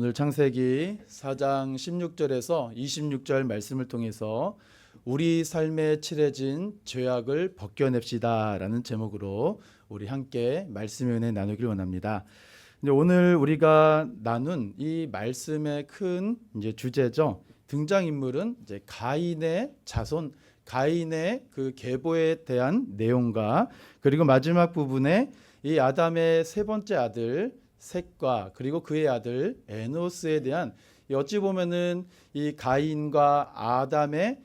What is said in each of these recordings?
오늘 창세기 4장 16절에서 26절 말씀을 통해서 우리 삶에 칠해진 죄악을 벗겨냅시다 라는 제목으로 우리 함께 말씀의 은혜 나누길 원합니다. 오늘 우리가 나눈 이 말씀의 큰 주제죠. 등장인물은 이제 가인의 자손, 가인의 그 계보에 대한 내용과 그리고 마지막 부분에 이 아담의 세 번째 아들 셋과 그리고 그의 아들 에노스에 대한 어찌 보면은 이 가인과 아담의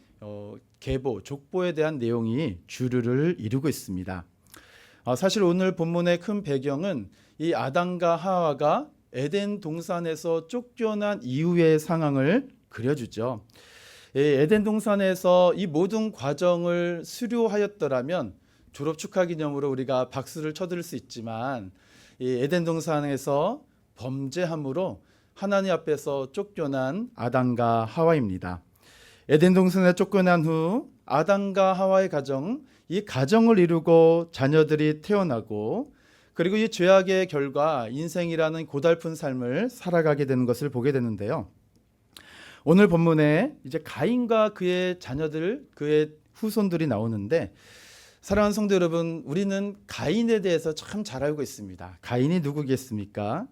계보, 족보에 대한 내용이 주류를 이루고 있습니다. 사실 오늘 본문의 큰 배경은 이 아담과 하와가 에덴 동산에서 쫓겨난 이후의 상황을 그려주죠. 에덴 동산에서 이 모든 과정을 수료하였더라면 졸업 축하 기념으로 우리가 박수를 쳐드릴 수 있지만 이 에덴 동산에서 범죄함으로 하나님 앞에서 쫓겨난 아담과 하와입니다. 에덴 동산에 쫓겨난 후 아담과 하와의 가정, 이 가정을 이루고 자녀들이 태어나고 그리고 이 죄악의 결과 인생이라는 고달픈 삶을 살아가게 되는 것을 보게 되는데요. 오늘 본문에 이제 가인과 그의 자녀들, 그의 후손들이 나오는데 사랑하는 성도 여러분, 우리는 가인에 대해서 참 잘 알고 있습니다. 가인이 누구겠습니까?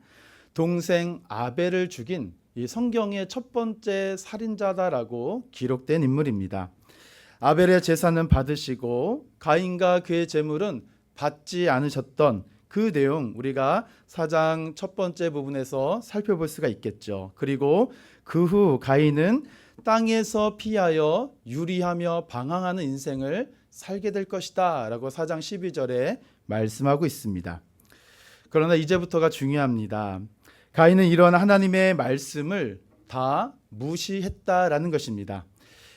동생 아벨을 죽인 이 성경의 첫 번째 살인자다라고 기록된 인물입니다. 아벨의 제사는 받으시고 가인과 그의 제물은 받지 않으셨던 그 내용 우리가 4장 첫 번째 부분에서 살펴볼 수가 있겠죠. 그리고 그 후 가인은 땅에서 피하여 유리하며 방황하는 인생을 살게 될 것이다 라고 4장 12절에 말씀하고 있습니다. 그러나 이제부터가 중요합니다. 가인은 이런 하나님의 말씀을 다 무시했다라는 것입니다.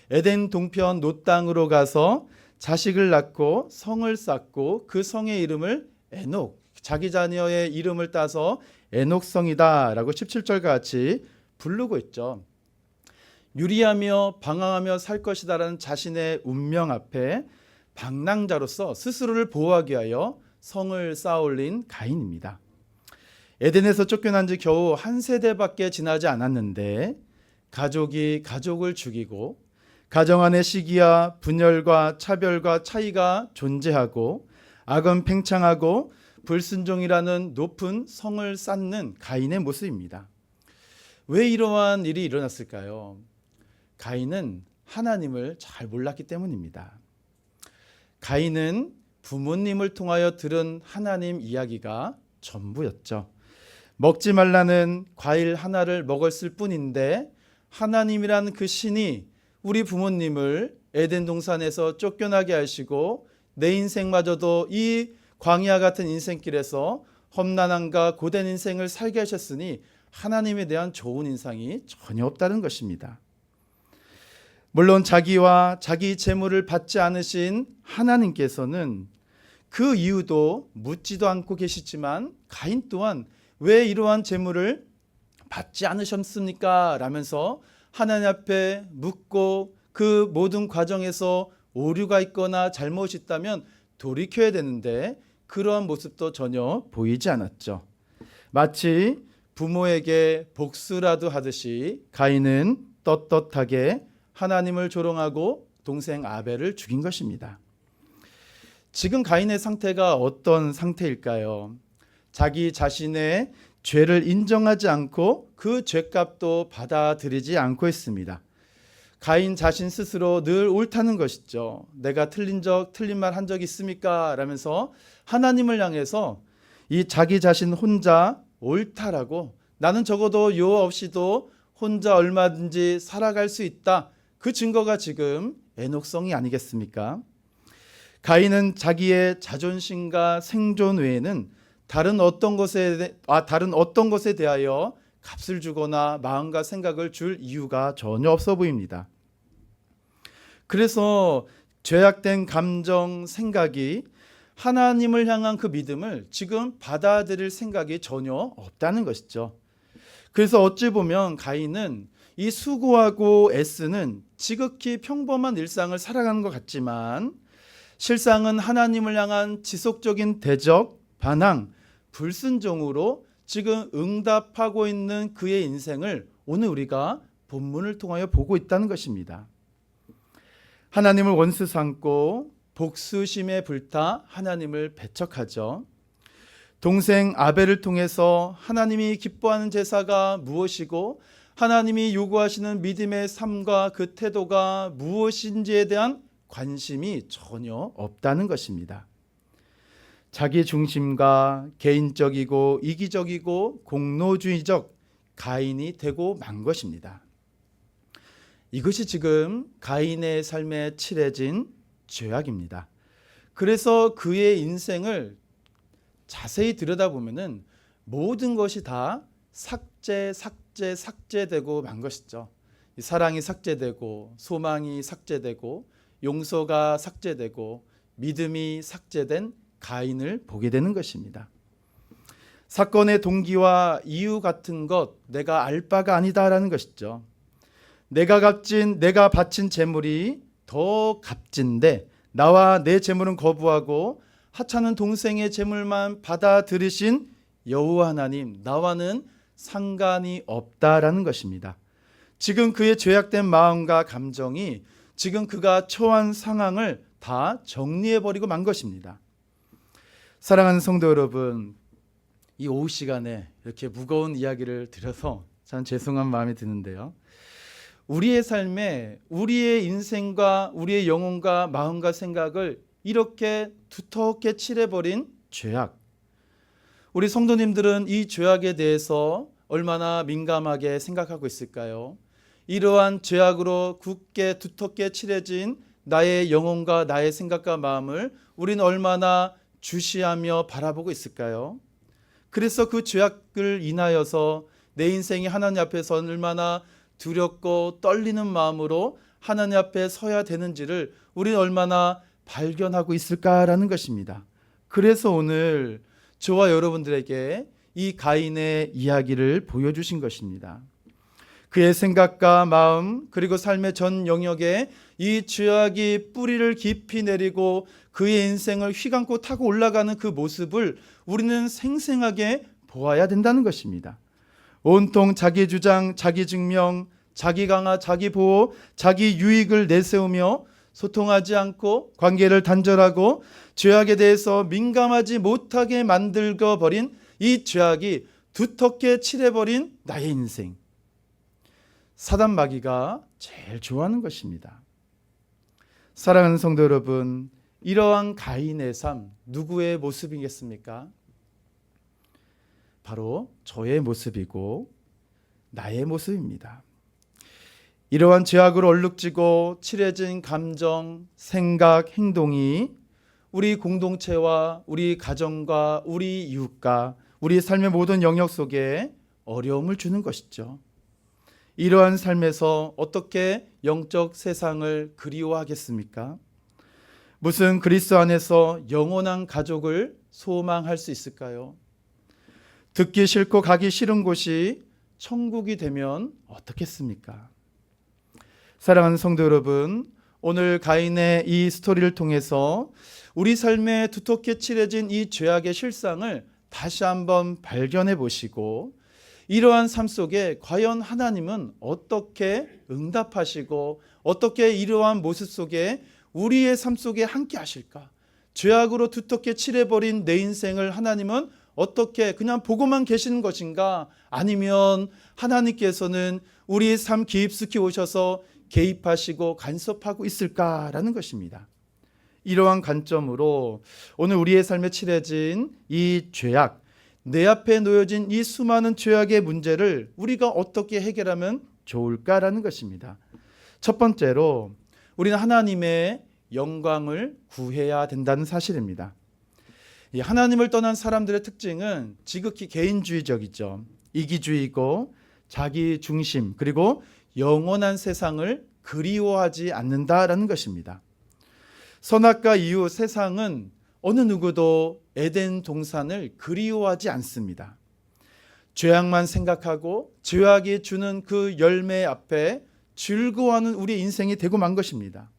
에덴 동편 놋 땅으로 가서 자식을 낳고 성을 쌓고 그 성의 이름을 에녹, 자기 자녀의 이름을 따서 에녹성이다 라고 17절과 같이 부르고 있죠. 유리하며 방황하며 살 것이다라는 자신의 운명 앞에 방랑자로서 스스로를 보호하기 위하여 성을 쌓아올린 가인입니다. 에덴에서 쫓겨난 지 겨우 한 세대밖에 지나지 않았는데 가족이 가족을 죽이고 가정 안에 시기와 분열과 차별과 차이가 존재하고 악은 팽창하고 불순종이라는 높은 성을 쌓는 가인의 모습입니다. 왜 이러한 일이 일어났을까요? 가인은 하나님을 잘 몰랐기 때문입니다. 가인은 부모님을 통하여 들은 하나님 이야기가 전부였죠. 먹지 말라는 과일 하나를 먹었을 뿐인데 하나님이라는 그 신이 우리 부모님을 에덴 동산에서 쫓겨나게 하시고 내 인생마저도 이 광야 같은 인생길에서 험난함과 고된 인생을 살게 하셨으니 하나님에 대한 좋은 인상이 전혀 없다는 것입니다. 물론 자기와 자기 재물을 받지 않으신 하나님께서는 그 이유도 묻지도 않고 계시지만 가인 또한 왜 이러한 재물을 받지 않으셨습니까? 라면서 하나님 앞에 묻고 그 모든 과정에서 오류가 있거나 잘못이 있다면 돌이켜야 되는데 그러한 모습도 전혀 보이지 않았죠. 마치 부모에게 복수라도 하듯이 가인은 떳떳하게 하나님을 조롱하고 동생 아벨을 죽인 것입니다. 지금 가인의 상태가 어떤 상태일까요? 자기 자신의 죄를 인정하지 않고 그 죄값도 받아들이지 않고 있습니다. 가인 자신 스스로 늘 옳다는 것이죠. 내가 틀린 말 한 적 있습니까? 라면서 하나님을 향해서 이 자기 자신 혼자 옳다라고 나는 적어도 요 없이도 혼자 얼마든지 살아갈 수 있다. 그 증거가 지금 에녹성이 아니겠습니까? 가인은 자기의 자존심과 생존 외에는 다른 어떤 것에 대하여 값을 주거나 마음과 생각을 줄 이유가 전혀 없어 보입니다. 그래서 죄악된 감정, 생각이 하나님을 향한 그 믿음을 지금 받아들일 생각이 전혀 없다는 것이죠. 그래서 어찌 보면 가인은 이 수고하고 애쓰는 지극히 평범한 일상을 살아가는 것 같지만 실상은 하나님을 향한 지속적인 대적, 반항, 불순종으로 지금 응답하고 있는 그의 인생을 오늘 우리가 본문을 통하여 보고 있다는 것입니다. 하나님을 원수 삼고 복수심에 불타 하나님을 배척하죠. 동생 아벨을 통해서 하나님이 기뻐하는 제사가 무엇이고 하나님이 요구하시는 믿음의 삶과 그 태도가 무엇인지에 대한 관심이 전혀 없다는 것입니다. 자기 중심과 개인적이고 이기적이고 공로주의적 가인이 되고 만 것입니다. 이것이 지금 가인의 삶에 칠해진 죄악입니다. 그래서 그의 인생을 자세히 들여다보면은 모든 것이 다 삭제되고 만 것이죠. 사랑이 삭제되고 소망이 삭제되고 용서가 삭제되고 믿음이 삭제된 가인을 보게 되는 것입니다. 사건의 동기와 이유 같은 것 내가 알 바가 아니다라는 것이죠. 내가 바친 재물이 더 값진데 나와 내 재물은 거부하고 하찮은 동생의 재물만 받아들이신 여호와 하나님, 나와는 상관이 없다라는 것입니다. 지금 그의 죄악된 마음과 감정이 지금 그가 처한 상황을 다 정리해버리고 만 것입니다. 사랑하는 성도 여러분, 이 오후 시간에 이렇게 무거운 이야기를 드려서 참 죄송한 마음이 드는데요. 우리의 삶에 우리의 인생과 우리의 영혼과 마음과 생각을 이렇게 두텁게 칠해버린 죄악, 우리 성도님들은 이 죄악에 대해서 얼마나 민감하게 생각하고 있을까요? 이러한 죄악으로 굳게 두텁게 칠해진 나의 영혼과 나의 생각과 마음을 우리는 얼마나 주시하며 바라보고 있을까요? 그래서 그 죄악을 인하여서 내 인생이 하나님 앞에서 얼마나 두렵고 떨리는 마음으로 하나님 앞에 서야 되는지를 우리는 얼마나 발견하고 있을까라는 것입니다. 그래서 오늘 저와 여러분들에게 이 가인의 이야기를 보여주신 것입니다. 그의 생각과 마음 그리고 삶의 전 영역에 이 죄악이 뿌리를 깊이 내리고 그의 인생을 휘감고 타고 올라가는 그 모습을 우리는 생생하게 보아야 된다는 것입니다. 온통 자기 주장, 자기 증명, 자기 강화, 자기 보호, 자기 유익을 내세우며 소통하지 않고 관계를 단절하고 죄악에 대해서 민감하지 못하게 만들어 버린 이 죄악이 두텁게 칠해버린 나의 인생, 사단 마귀가 제일 좋아하는 것입니다. 사랑하는 성도 여러분, 이러한 가인의 삶 누구의 모습이겠습니까? 바로 저의 모습이고 나의 모습입니다. 이러한 죄악으로 얼룩지고 칠해진 감정, 생각, 행동이 우리 공동체와 우리 가정과 우리 이웃과 우리 삶의 모든 영역 속에 어려움을 주는 것이죠. 이러한 삶에서 어떻게 영적 세상을 그리워하겠습니까? 무슨 그리스도 안에서 영원한 가족을 소망할 수 있을까요? 듣기 싫고 가기 싫은 곳이 천국이 되면 어떻겠습니까? 사랑하는 성도 여러분, 오늘 가인의 이 스토리를 통해서 우리 삶에 두텁게 칠해진 이 죄악의 실상을 다시 한번 발견해 보시고 이러한 삶 속에 과연 하나님은 어떻게 응답하시고 어떻게 이러한 모습 속에 우리의 삶 속에 함께 하실까? 죄악으로 두텁게 칠해버린 내 인생을 하나님은 어떻게 그냥 보고만 계시는 것인가? 아니면 하나님께서는 우리의 삶 깊숙이 오셔서 개입하시고 간섭하고 있을까라는 것입니다. 이러한 관점으로 오늘 우리의 삶에 칠해진 이 죄악, 내 앞에 놓여진 이 수많은 죄악의 문제를 우리가 어떻게 해결하면 좋을까라는 것입니다. 첫 번째로 우리는 하나님의 영광을 구해야 된다는 사실입니다. 이 하나님을 떠난 사람들의 특징은 지극히 개인주의적이죠. 이기주의고 자기 중심 그리고 영원한 세상을 그리워하지 않는다라는 것입니다. 선악과 이후 세상은 어느 누구도 에덴 동산을 그리워하지 않습니다. 죄악만 생각하고 죄악이 주는 그 열매 앞에 즐거워하는 우리 인생이 되고 만 것입니다.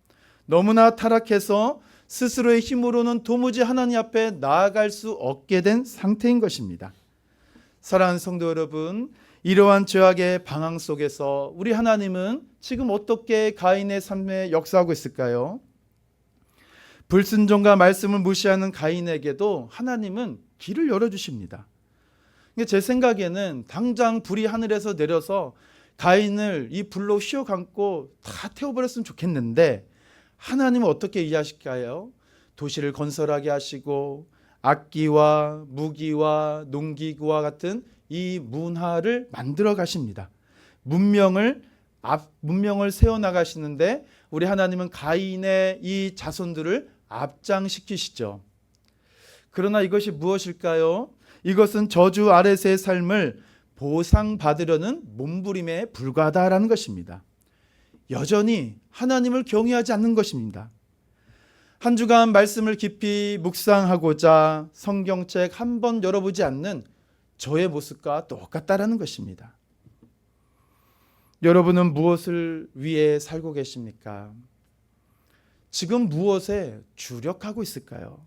너무나 타락해서 스스로의 힘으로는 도무지 하나님 앞에 나아갈 수 없게 된 상태인 것입니다. 사랑하는 성도 여러분, 이러한 죄악의 방황 속에서 우리 하나님은 지금 어떻게 가인의 삶에 역사하고 있을까요? 불순종과 말씀을 무시하는 가인에게도 하나님은 길을 열어주십니다. 제 생각에는 당장 불이 하늘에서 내려서 가인을 이 불로 휘어 감고 다 태워버렸으면 좋겠는데 하나님은 어떻게 이해하실까요? 도시를 건설하게 하시고 악기와 무기와 농기구와 같은 이 문화를 만들어 가십니다. 문명을 세워나가시는데 우리 하나님은 가인의 이 자손들을 앞장시키시죠. 그러나 이것이 무엇일까요? 이것은 저주 아래서의 삶을 보상받으려는 몸부림에 불과하다라는 것입니다. 여전히 하나님을 경외하지 않는 것입니다. 한 주간 말씀을 깊이 묵상하고자 성경책 한 번 열어보지 않는 저의 모습과 똑같다라는 것입니다. 여러분은 무엇을 위해 살고 계십니까? 지금 무엇에 주력하고 있을까요?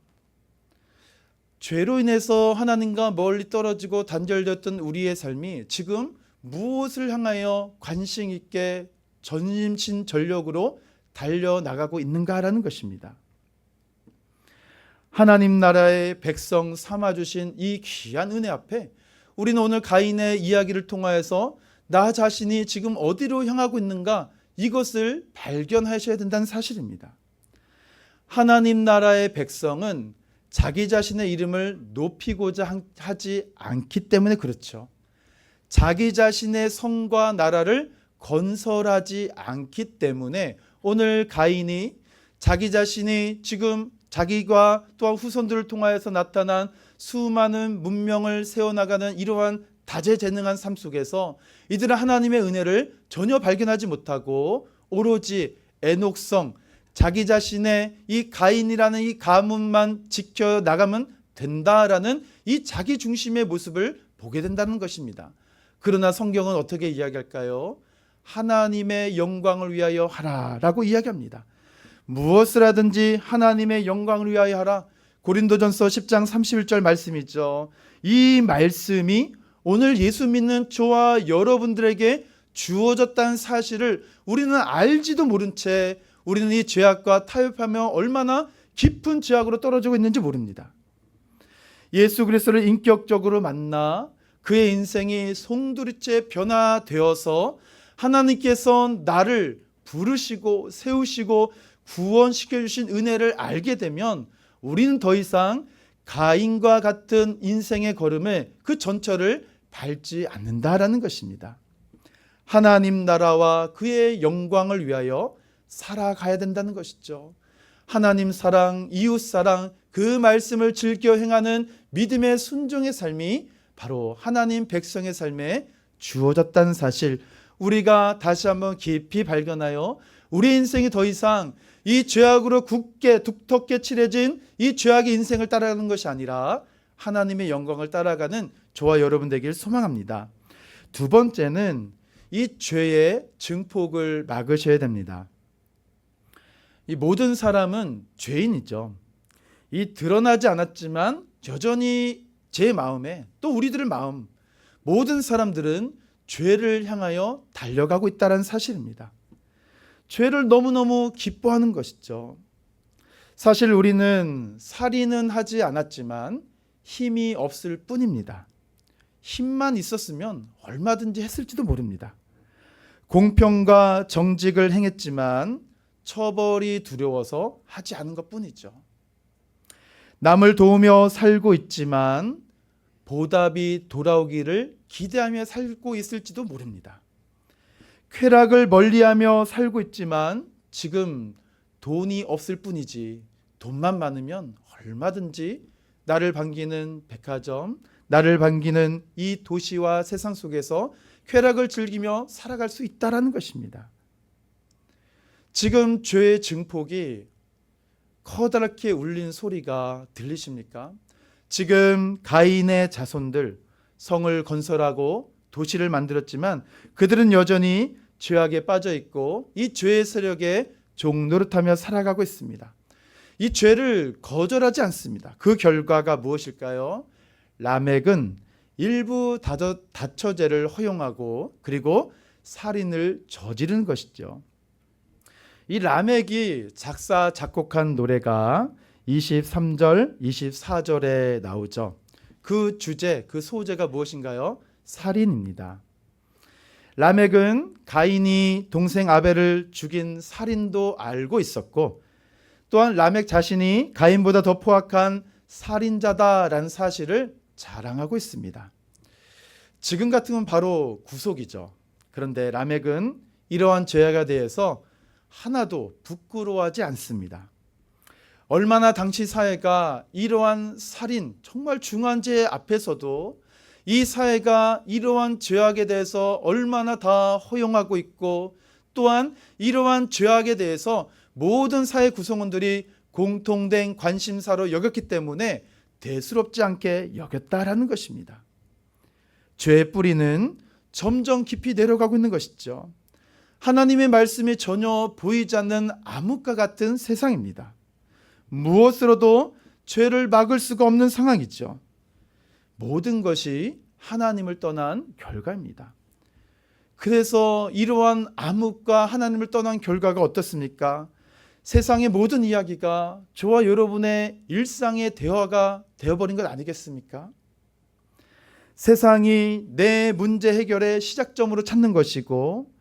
죄로 인해서 하나님과 멀리 떨어지고 단절되었던 우리의 삶이 지금 무엇을 향하여 관심 있게 전심전력으로 달려나가고 있는가라는 것입니다. 하나님 나라의 백성 삼아주신 이 귀한 은혜 앞에 우리는 오늘 가인의 이야기를 통하여서 나 자신이 지금 어디로 향하고 있는가 이것을 발견하셔야 된다는 사실입니다. 하나님 나라의 백성은 자기 자신의 이름을 높이고자 하지 않기 때문에 그렇죠. 자기 자신의 성과 나라를 건설하지 않기 때문에 오늘 가인이 자기 자신이 지금 자기가 또한 후손들을 통하여서 나타난 수많은 문명을 세워나가는 이러한 다재재능한 삶 속에서 이들은 하나님의 은혜를 전혀 발견하지 못하고 오로지 애녹성, 자기 자신의 이 가인이라는 이 가문만 지켜나가면 된다라는 이 자기 중심의 모습을 보게 된다는 것입니다. 그러나 성경은 어떻게 이야기할까요? 하나님의 영광을 위하여 하라라고 이야기합니다. 무엇을 하든지 하나님의 영광을 위하여 하라. 고린도전서 10장 31절 말씀이죠. 이 말씀이 오늘 예수 믿는 저와 여러분들에게 주어졌다는 사실을 우리는 알지도 모른 채 우리는 이 죄악과 타협하며 얼마나 깊은 죄악으로 떨어지고 있는지 모릅니다. 예수 그리스도를 인격적으로 만나 그의 인생이 송두리째 변화되어서 하나님께서 나를 부르시고 세우시고 구원시켜 주신 은혜를 알게 되면 우리는 더 이상 가인과 같은 인생의 걸음에 그 전철을 밟지 않는다라는 것입니다. 하나님 나라와 그의 영광을 위하여 살아가야 된다는 것이죠. 하나님 사랑, 이웃 사랑, 그 말씀을 즐겨 행하는 믿음의 순종의 삶이 바로 하나님 백성의 삶에 주어졌다는 사실, 우리가 다시 한번 깊이 발견하여 우리 인생이 더 이상 이 죄악으로 굳게 두텁게 칠해진 이 죄악의 인생을 따라가는 것이 아니라 하나님의 영광을 따라가는 저와 여러분 되길 소망합니다. 두 번째는 이 죄의 증폭을 막으셔야 됩니다. 이 모든 사람은 죄인이죠. 이 드러나지 않았지만 여전히 제 마음에 또 우리들의 마음, 모든 사람들은 죄를 향하여 달려가고 있다는 사실입니다. 죄를 너무너무 기뻐하는 것이죠. 사실 우리는 살인은 하지 않았지만 힘이 없을 뿐입니다. 힘만 있었으면 얼마든지 했을지도 모릅니다. 공평과 정직을 행했지만 처벌이 두려워서 하지 않은 것뿐이죠. 남을 도우며 살고 있지만 보답이 돌아오기를 기대하며 살고 있을지도 모릅니다. 쾌락을 멀리하며 살고 있지만 지금 돈이 없을 뿐이지 돈만 많으면 얼마든지 나를 반기는 백화점, 나를 반기는 이 도시와 세상 속에서 쾌락을 즐기며 살아갈 수 있다는 것입니다. 지금 죄의 증폭이 커다랗게 울린 소리가 들리십니까? 지금 가인의 자손들 성을 건설하고 도시를 만들었지만 그들은 여전히 죄악에 빠져 있고 이 죄의 세력에 종노릇하며 살아가고 있습니다. 이 죄를 거절하지 않습니다. 그 결과가 무엇일까요? 라멕은 일부 다처제를 허용하고 그리고 살인을 저지르는 것이죠. 이 라멕이 작사 작곡한 노래가 23절, 24절에 나오죠. 그 주제, 그 소재가 무엇인가요? 살인입니다. 라멕은 가인이 동생 아벨을 죽인 살인도 알고 있었고, 또한 라멕 자신이 가인보다 더 포악한 살인자다라는 사실을 자랑하고 있습니다. 지금 같으면 바로 구속이죠. 그런데 라멕은 이러한 죄악에 대해서 하나도 부끄러워하지 않습니다. 얼마나 당시 사회가 이러한 살인, 정말 중한 죄 앞에서도 이 사회가 이러한 죄악에 대해서 얼마나 다 허용하고 있고, 또한 이러한 죄악에 대해서 모든 사회 구성원들이 공통된 관심사로 여겼기 때문에 대수롭지 않게 여겼다라는 것입니다. 죄의 뿌리는 점점 깊이 내려가고 있는 것이죠. 하나님의 말씀이 전혀 보이지 않는 암흑과 같은 세상입니다. 무엇으로도 죄를 막을 수가 없는 상황이죠. 모든 것이 하나님을 떠난 결과입니다. 그래서 이러한 암흑과 하나님을 떠난 결과가 어떻습니까? 세상의 모든 이야기가 저와 여러분의 일상의 대화가 되어버린 것 아니겠습니까? 세상이 내 문제 해결의 시작점으로 찾는 것이고,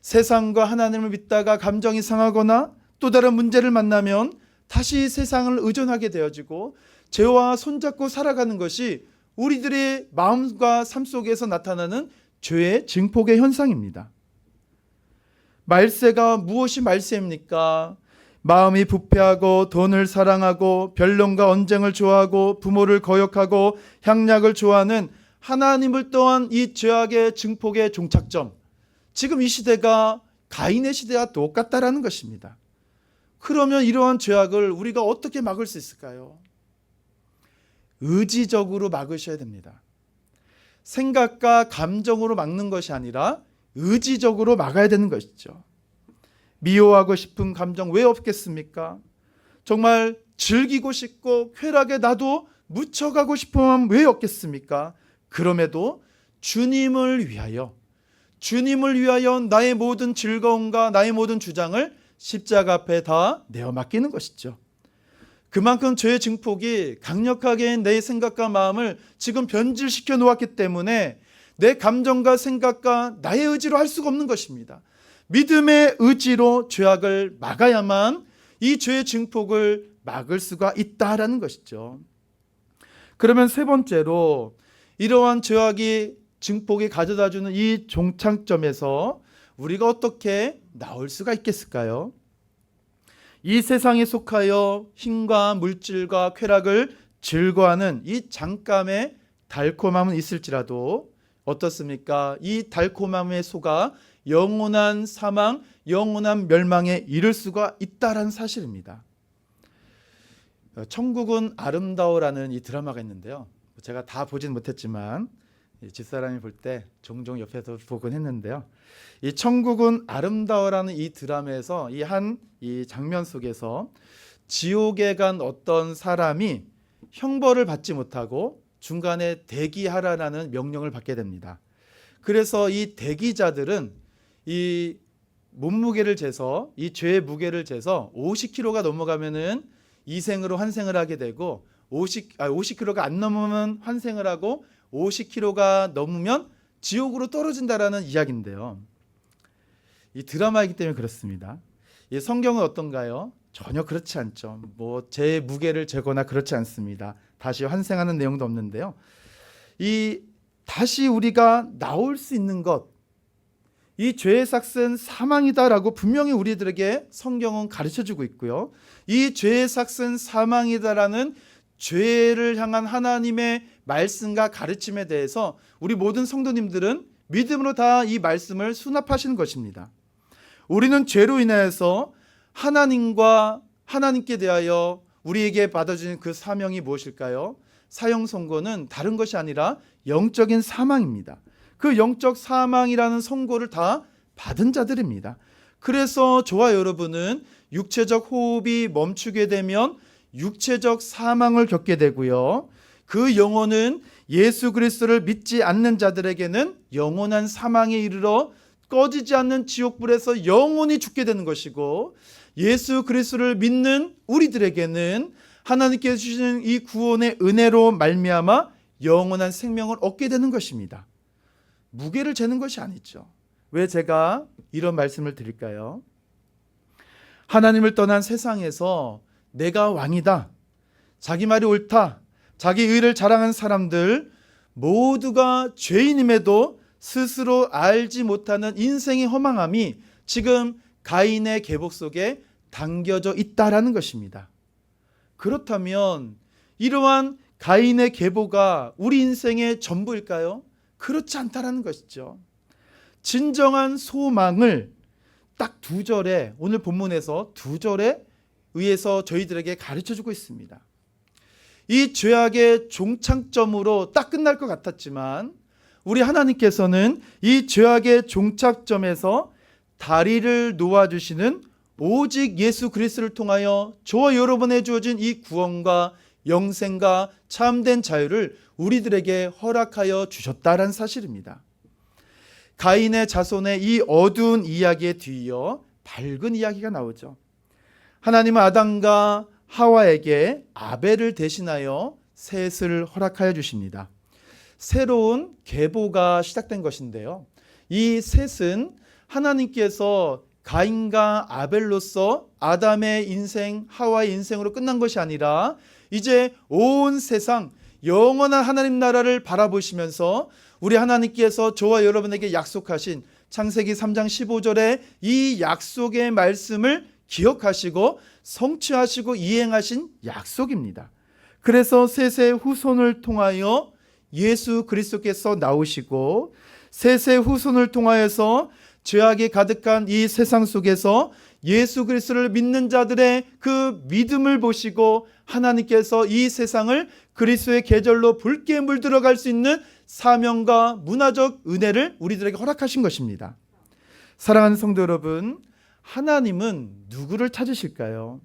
세상과 하나님을 믿다가 감정이 상하거나 또 다른 문제를 만나면 다시 세상을 의존하게 되어지고 죄와 손잡고 살아가는 것이 우리들의 마음과 삶 속에서 나타나는 죄의 증폭의 현상입니다. 말세가 무엇이 말세입니까? 마음이 부패하고 돈을 사랑하고 변론과 언쟁을 좋아하고 부모를 거역하고 향락을 좋아하는 하나님을 떠난 이 죄악의 증폭의 종착점, 지금 이 시대가 가인의 시대와 똑같다라는 것입니다. 그러면 이러한 죄악을 우리가 어떻게 막을 수 있을까요? 의지적으로 막으셔야 됩니다. 생각과 감정으로 막는 것이 아니라 의지적으로 막아야 되는 것이죠. 미워하고 싶은 감정 왜 없겠습니까? 정말 즐기고 싶고 쾌락에 나도 묻혀가고 싶은 마음 왜 없겠습니까? 그럼에도 주님을 위하여 나의 모든 즐거움과 나의 모든 주장을 십자가 앞에 다 내어 맡기는 것이죠. 그만큼 죄의 증폭이 강력하게 내 생각과 마음을 지금 변질시켜 놓았기 때문에 내 감정과 생각과 나의 의지로 할 수가 없는 것입니다. 믿음의 의지로 죄악을 막아야만 이 죄의 증폭을 막을 수가 있다라는 것이죠. 그러면 세 번째로, 이러한 죄악이 증폭이 가져다주는 이 종착점에서 우리가 어떻게 나올 수가 있겠을까요? 이 세상에 속하여 힘과 물질과 쾌락을 즐거워하는 이 잠깐의 달콤함은 있을지라도 어떻습니까? 이 달콤함에 속아 영원한 사망, 영원한 멸망에 이를 수가 있다라는 사실입니다. 천국은 아름다워라는 이 드라마가 있는데요. 제가 다 보진 못했지만 집사람이 볼 때 종종 옆에서 보곤 했는데요. 이 천국은 아름다워라는 이 드라마에서 이 장면 속에서 지옥에 간 어떤 사람이 형벌을 받지 못하고 중간에 대기하라는 명령을 받게 됩니다. 그래서 이 대기자들은 이 몸무게를 재서, 이 죄의 무게를 재서 50kg가 넘어가면은 이생으로 환생을 하게 되고 50kg가 안 넘으면 환생을 하고 50kg가 넘으면 지옥으로 떨어진다라는 이야기인데요. 이 드라마이기 때문에 그렇습니다. 이 성경은 어떤가요? 전혀 그렇지 않죠. 제 무게를 재거나 그렇지 않습니다. 다시 환생하는 내용도 없는데요. 이 다시 우리가 나올 수 있는 것, 이 죄의 삭은 사망이다라고 분명히 우리들에게 성경은 가르쳐주고 있고요. 이 죄의 삭은 사망이다라는 죄를 향한 하나님의 말씀과 가르침에 대해서 우리 모든 성도님들은 믿음으로 다 이 말씀을 수납하시는 것입니다. 우리는 죄로 인해서 하나님께 대하여 우리에게 받아주는 그 사명이 무엇일까요? 사형 선고는 다른 것이 아니라 영적인 사망입니다. 그 영적 사망이라는 선고를 다 받은 자들입니다. 그래서 저와 여러분은 육체적 호흡이 멈추게 되면 육체적 사망을 겪게 되고요. 그 영혼은 예수 그리스도를 믿지 않는 자들에게는 영원한 사망에 이르러 꺼지지 않는 지옥불에서 영원히 죽게 되는 것이고, 예수 그리스도를 믿는 우리들에게는 하나님께서 주시는 이 구원의 은혜로 말미암아 영원한 생명을 얻게 되는 것입니다. 무게를 재는 것이 아니죠. 왜 제가 이런 말씀을 드릴까요? 하나님을 떠난 세상에서 내가 왕이다, 자기 말이 옳다, 자기 의를 자랑한 사람들 모두가 죄인임에도 스스로 알지 못하는 인생의 허망함이 지금 가인의 계복 속에 담겨져 있다라는 것입니다. 그렇다면 이러한 가인의 계보가 우리 인생의 전부일까요? 그렇지 않다라는 것이죠. 진정한 소망을 딱 2절에, 오늘 본문에서 2절에 의해서 저희들에게 가르쳐주고 있습니다. 이 죄악의 종착점으로 딱 끝날 것 같았지만 우리 하나님께서는 이 죄악의 종착점에서 다리를 놓아주시는 오직 예수 그리스도를 통하여 저와 여러분에 주어진 이 구원과 영생과 참된 자유를 우리들에게 허락하여 주셨다는 사실입니다. 가인의 자손의 이 어두운 이야기에 뒤이어 밝은 이야기가 나오죠. 하나님은 아담과 하와에게 아벨을 대신하여 셋을 허락하여 주십니다. 새로운 계보가 시작된 것인데요, 이 셋은 하나님께서 가인과 아벨로서 아담의 인생, 하와의 인생으로 끝난 것이 아니라 이제 온 세상 영원한 하나님 나라를 바라보시면서 우리 하나님께서 저와 여러분에게 약속하신 창세기 3장 15절에 이 약속의 말씀을 기억하시고 성취하시고 이행하신 약속입니다. 그래서 셋의 후손을 통하여 예수 그리스도께서 나오시고 셋의 후손을 통하여서 죄악이 가득한 이 세상 속에서 예수 그리스도를 믿는 자들의 그 믿음을 보시고 하나님께서 이 세상을 그리스도의 계절로 붉게 물들어갈 수 있는 사명과 문화적 은혜를 우리들에게 허락하신 것입니다. 사랑하는 성도 여러분, 하나님은 누구를 찾으실까요?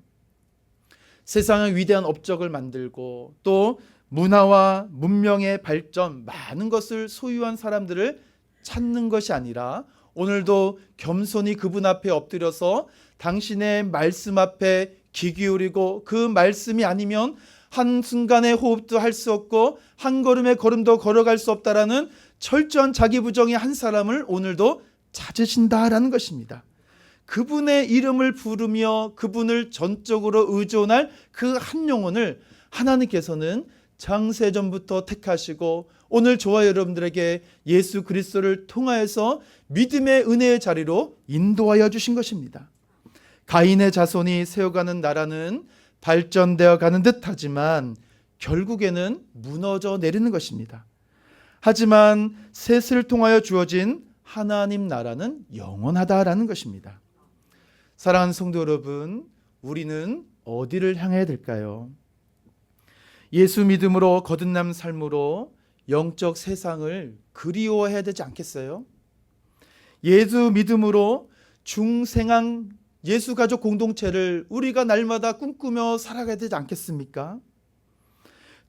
세상의 위대한 업적을 만들고 또 문화와 문명의 발전, 많은 것을 소유한 사람들을 찾는 것이 아니라 오늘도 겸손히 그분 앞에 엎드려서 당신의 말씀 앞에 귀 기울이고 그 말씀이 아니면 한순간의 호흡도 할 수 없고 한 걸음의 걸음도 걸어갈 수 없다라는 철저한 자기 부정의 한 사람을 오늘도 찾으신다라는 것입니다. 그분의 이름을 부르며 그분을 전적으로 의존할 그 한 영혼을 하나님께서는 창세전부터 택하시고 오늘 저와 여러분들에게 예수 그리스도를 통하여서 믿음의 은혜의 자리로 인도하여 주신 것입니다. 가인의 자손이 세워가는 나라는 발전되어 가는 듯하지만 결국에는 무너져 내리는 것입니다. 하지만 셋을 통하여 주어진 하나님 나라는 영원하다라는 것입니다. 사랑하는 성도 여러분, 우리는 어디를 향해야 될까요? 예수 믿음으로 거듭난 삶으로 영적 세상을 그리워해야 되지 않겠어요? 예수 믿음으로 중생한 예수 가족 공동체를 우리가 날마다 꿈꾸며 살아가야 되지 않겠습니까?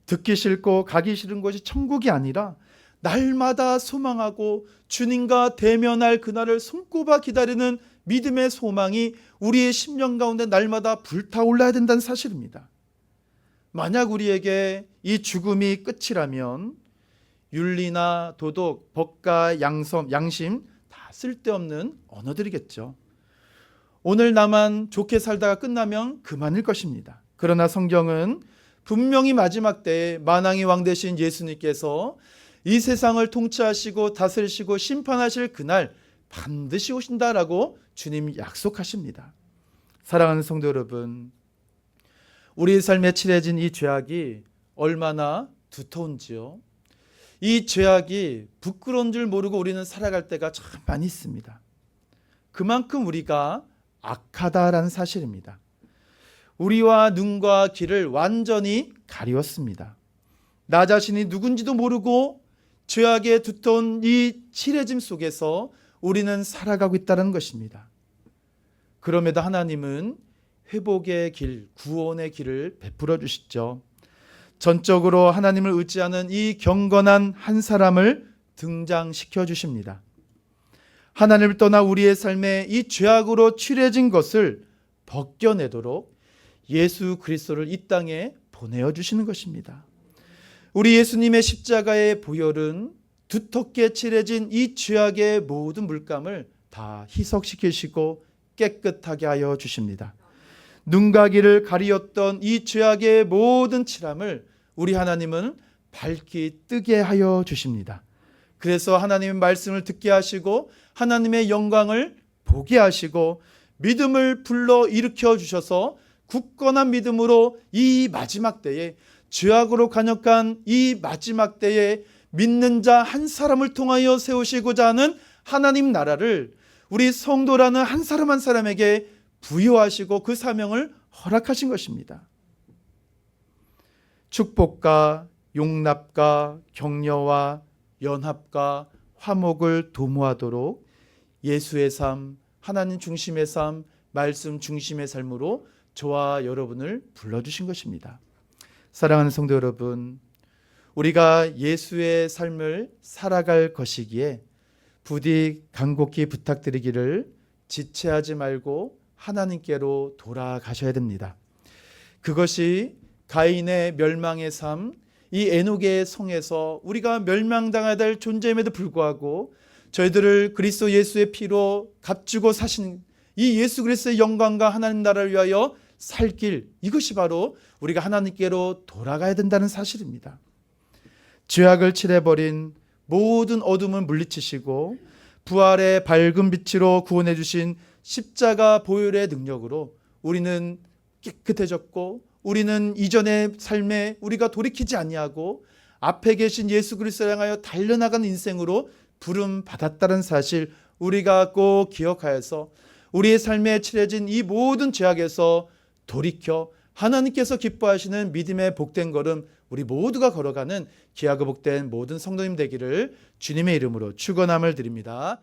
듣기 싫고 가기 싫은 것이 천국이 아니라 날마다 소망하고 주님과 대면할 그날을 손꼽아 기다리는 믿음의 소망이 우리의 심령 가운데 날마다 불타올라야 된다는 사실입니다. 만약 우리에게 이 죽음이 끝이라면 윤리나 도덕, 법과 양심 다 쓸데없는 언어들이겠죠. 오늘 나만 좋게 살다가 끝나면 그만일 것입니다. 그러나 성경은 분명히 마지막 때에 만왕의 왕 되신 예수님께서 이 세상을 통치하시고 다스리시고 심판하실 그날 반드시 오신다라고 주님 약속하십니다. 사랑하는 성도 여러분, 우리 삶에 칠해진 이 죄악이 얼마나 두터운지요. 이 죄악이 부끄러운 줄 모르고 우리는 살아갈 때가 참 많이 있습니다. 그만큼 우리가 악하다라는 사실입니다. 우리와 눈과 귀를 완전히 가리웠습니다. 나 자신이 누군지도 모르고 죄악의 두터운 이 칠해짐 속에서 우리는 살아가고 있다는 것입니다. 그럼에도 하나님은 회복의 길, 구원의 길을 베풀어 주시죠. 전적으로 하나님을 의지하는 이 경건한 한 사람을 등장시켜 주십니다. 하나님을 떠나 우리의 삶에 이 죄악으로 취해진 것을 벗겨내도록 예수 그리스도를 이 땅에 보내어 주시는 것입니다. 우리 예수님의 십자가의 보혈은 두텁게 칠해진 이 죄악의 모든 물감을 다 희석시키시고 깨끗하게 하여 주십니다. 눈가기를 가리었던 이 죄악의 모든 칠함을 우리 하나님은 밝히 뜨게 하여 주십니다. 그래서 하나님의 말씀을 듣게 하시고 하나님의 영광을 보게 하시고 믿음을 불러 일으켜 주셔서 굳건한 믿음으로 이 마지막 때에, 죄악으로 간역한 이 마지막 때에 믿는 자 한 사람을 통하여 세우시고자 하는 하나님 나라를 우리 성도라는 한 사람 한 사람에게 부여하시고 그 사명을 허락하신 것입니다. 축복과 용납과 격려와 연합과 화목을 도모하도록 예수의 삶, 하나님 중심의 삶, 말씀 중심의 삶으로 저와 여러분을 불러주신 것입니다. 사랑하는 성도 여러분, 우리가 예수의 삶을 살아갈 것이기에 부디 간곡히 부탁드리기를 지체하지 말고 하나님께로 돌아가셔야 됩니다. 그것이 가인의 멸망의 삶, 이 에녹의 성에서 우리가 멸망당해야 될 존재임에도 불구하고 저희들을 그리스도 예수의 피로 값주고 사신 이 예수 그리스도의 영광과 하나님 나라를 위하여 살 길, 이것이 바로 우리가 하나님께로 돌아가야 된다는 사실입니다. 죄악을 칠해버린 모든 어둠을 물리치시고 부활의 밝은 빛으로 구원해 주신 십자가 보혈의 능력으로 우리는 깨끗해졌고 우리는 이전의 삶에 우리가 돌이키지 아니하고 앞에 계신 예수 그리스도를 향하여 달려나가는 인생으로 부름 받았다는 사실 우리가 꼭 기억하여서 우리의 삶에 칠해진 이 모든 죄악에서 돌이켜 하나님께서 기뻐하시는 믿음의 복된 걸음 우리 모두가 걸어가는 귀하고 복된 모든 성도님 되기를 주님의 이름으로 축원함을 드립니다.